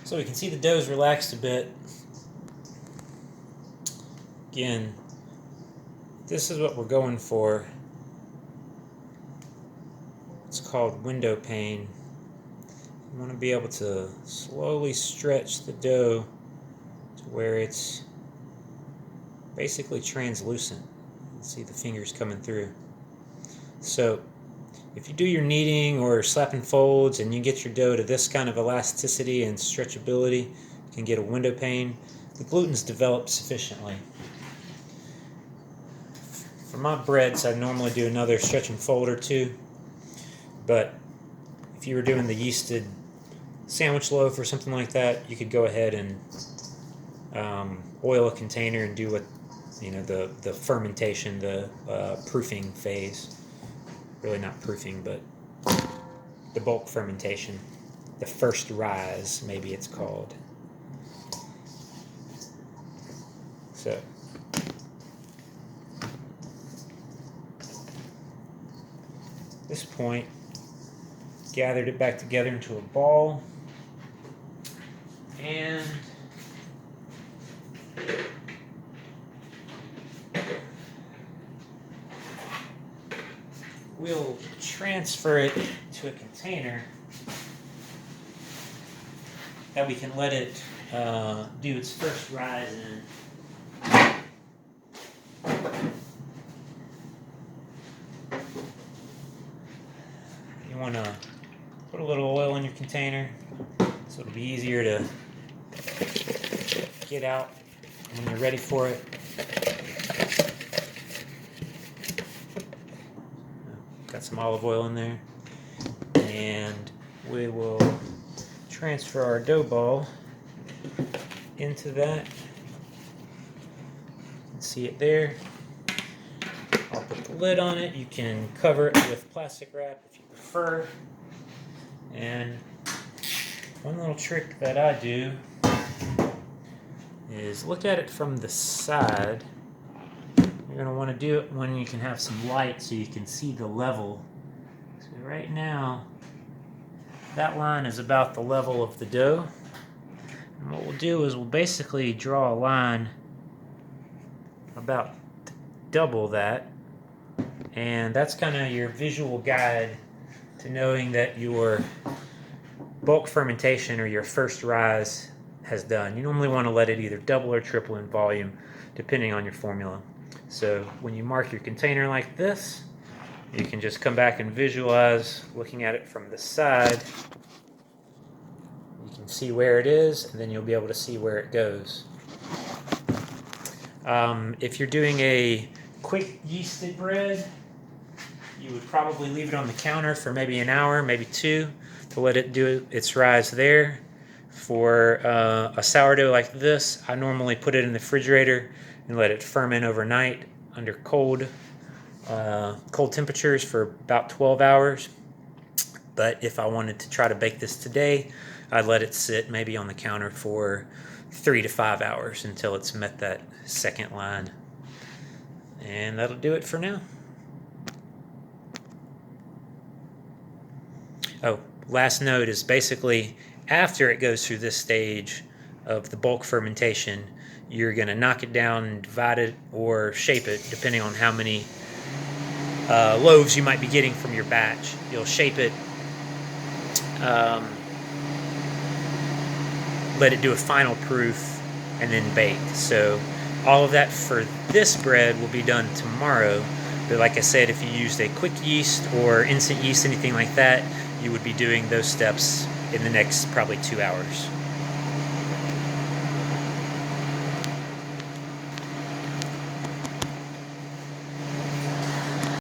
So we can see the dough's relaxed a bit. Again, this is what we're going for. It's called window pane. You want to be able to slowly stretch the dough to where it's basically translucent. See the fingers coming through. So if you do your kneading or slapping folds and you get your dough to this kind of elasticity and stretchability, you can get a window pane. The gluten's developed sufficiently. For my breads, I normally do another stretch and fold or two, but if you were doing the yeasted sandwich loaf or something like that, you could go ahead and oil a container and do what the fermentation, the proofing phase. Really not proofing, but the bulk fermentation, the first rise, maybe it's called. So at this point, gathered it back together into a ball, and we'll transfer it to a container that we can let it do its first rise in. You want to put a little oil in your container so it'll be easier to get out when you're ready for it. Got some olive oil in there, and we will transfer our dough ball into that. You can see it there. I'll put the lid on it. You can cover it with plastic wrap if you prefer. And one little trick that I do is look at it from the side. You're going to want to do it when you can have some light so you can see the level. So right now, that line is about the level of the dough. And what we'll do is we'll basically draw a line about double that. And that's kind of your visual guide to knowing that your bulk fermentation or your first rise has done. You normally want to let it either double or triple in volume depending on your formula. So when you mark your container like this, you can just come back and visualize looking at it from the side. You can see where it is, and then you'll be able to see where it goes. If you're doing a quick yeasted bread, you would probably leave it on the counter for maybe an hour, maybe two, to let it do its rise there. For a sourdough like this, I normally put it in the refrigerator and let it ferment overnight under cold temperatures for about 12 hours. But if I wanted to try to bake this today, I'd let it sit maybe on the counter for 3 to 5 hours until it's met that second line. And that'll do it for now. Oh, last note is basically after it goes through this stage of the bulk fermentation, you're going to knock it down and divide it or shape it depending on how many loaves you might be getting from your batch. You'll shape it, let it do a final proof, and then bake. So all of that for this bread will be done tomorrow. But like I said, if you used a quick yeast or instant yeast, anything like that, you would be doing those steps in the next probably 2 hours.